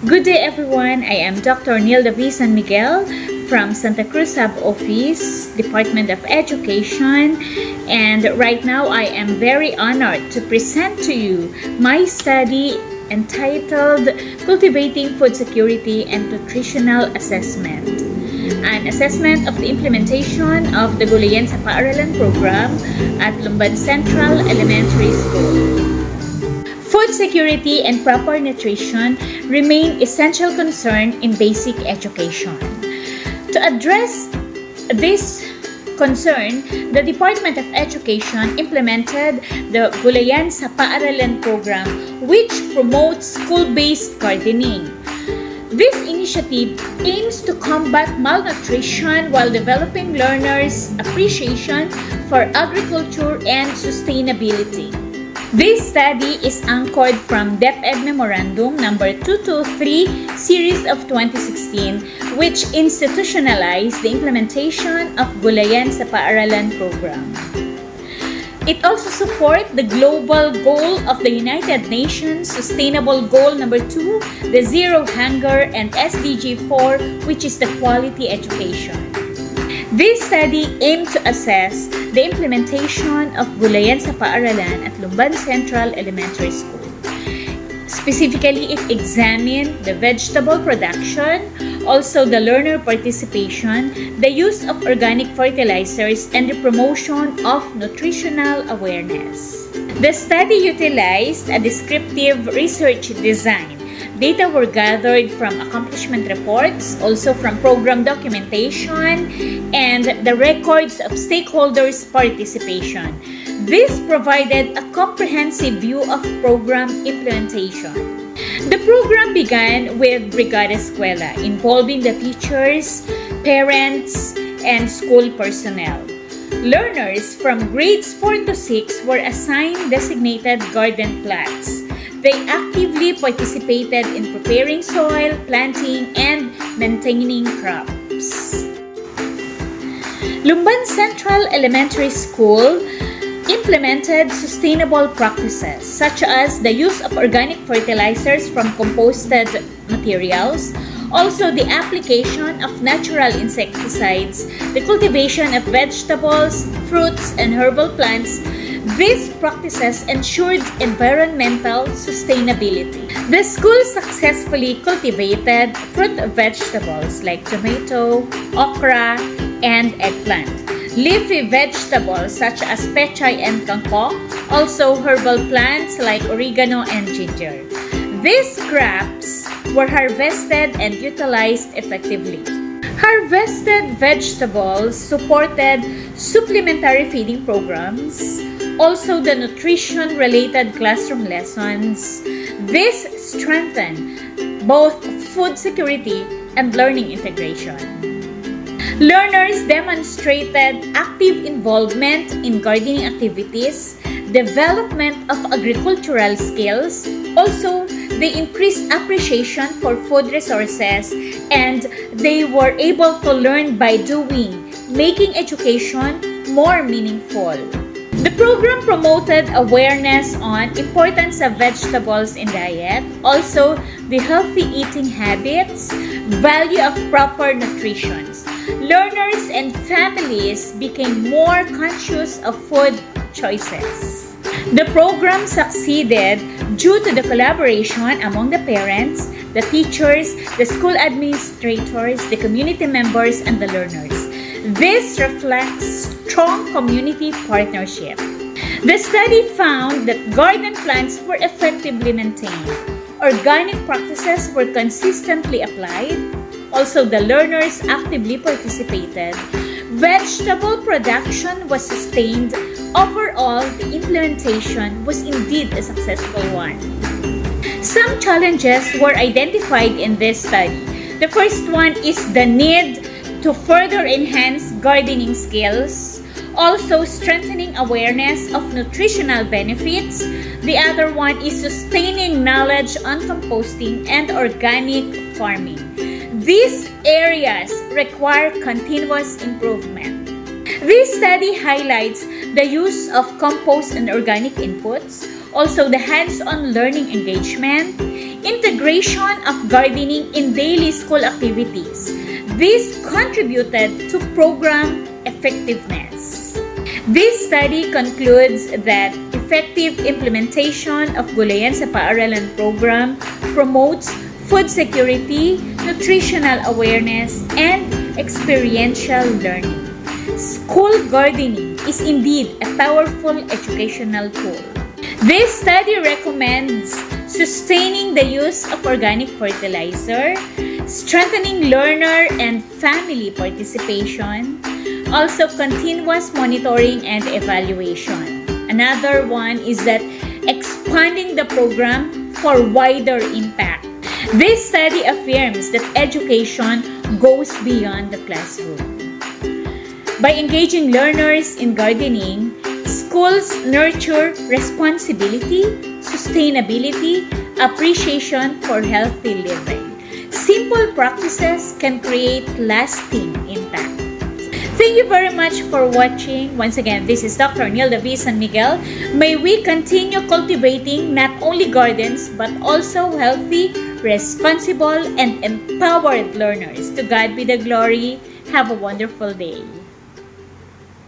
Good day everyone, I am Dr. Nilda V. San Miguel from Santa Cruz Sub-Office, Department of Education, and right now I am very honored to present to you my study entitled Cultivating Food Security and Nutritional Assessment, an assessment of the implementation of the Gulayan sa Paaralan program at Lumban Central Elementary School. Food security and proper nutrition remain essential concern in basic education. To address this concern, the Department of Education implemented the Gulayan sa Paaralan program, which promotes school-based gardening. This initiative aims to combat malnutrition while developing learners' appreciation for agriculture and sustainability. This study is anchored from DepEd Memorandum number 223 series of 2016, which institutionalized the implementation of Gulayan sa Paaralan program. It also supports the global goal of the United Nations Sustainable Goal number 2, the Zero Hunger, and SDG 4, which is the quality education. This study aimed to assess the implementation of Gulayan sa Paaralan at Lumban Central Elementary School. Specifically, it examined the vegetable production, also the learner participation, the use of organic fertilizers, and the promotion of nutritional awareness. The study utilized a descriptive research design. Data were gathered from accomplishment reports, also from program documentation, and the records of stakeholders' participation. This provided a comprehensive view of program implementation. The program began with Brigada Eskwela, involving the teachers, parents, and school personnel. Learners from grades 4 to 6 were assigned designated garden plots. They actively participated in preparing soil, planting, and maintaining crops. Lumban Central Elementary School implemented sustainable practices such as the use of organic fertilizers from composted materials, also the application of natural insecticides, the cultivation of vegetables, fruits, and herbal plants. These practices ensured environmental sustainability. The school successfully cultivated fruit vegetables like tomato, okra, and eggplant. Leafy vegetables such as pechay and kangkong, also herbal plants like oregano and ginger. These crops were harvested and utilized effectively. Harvested vegetables supported supplementary feeding programs, also the nutrition-related classroom lessons. This strengthened both food security and learning integration. Learners demonstrated active involvement in gardening activities, development of agricultural skills, also they increased appreciation for food resources, and they were able to learn by doing, making education more meaningful. The program promoted awareness on importance of vegetables in diet, also the healthy eating habits, value of proper nutrition. Learners and families became more conscious of food choices. The program succeeded due to the collaboration among the parents, the teachers, the school administrators, the community members, and the learners. This reflects strong community partnership. The study found that garden plants were effectively maintained. Organic practices were consistently applied. Also, the learners actively participated. Vegetable production was sustained. Overall, the implementation was indeed a successful one. Some challenges were identified in this study. The first one is the need to further enhance gardening skills, also strengthening awareness of nutritional benefits. The other one is sustaining knowledge on composting and organic farming. These areas require continuous improvement. This study highlights the use of compost and organic inputs, also the hands-on learning engagement, integration of gardening in daily school activities. This contributed to program effectiveness. This study concludes that effective implementation of Gulayan sa Paaralan program promotes food security, nutritional awareness, and experiential learning. School gardening is indeed a powerful educational tool. This study recommends sustaining the use of organic fertilizer, strengthening learner and family participation, also continuous monitoring and evaluation. Another one is that expanding the program for wider impact. This study affirms that education goes beyond the classroom. By engaging learners in gardening, schools nurture responsibility, sustainability, appreciation for healthy living. Simple practices can create lasting impact. Thank you very much for watching. Once again, this is Dr. Nilda V. San Miguel. May we continue cultivating not only gardens but also healthy, responsible, and empowered learners. To God be the glory. Have a wonderful day.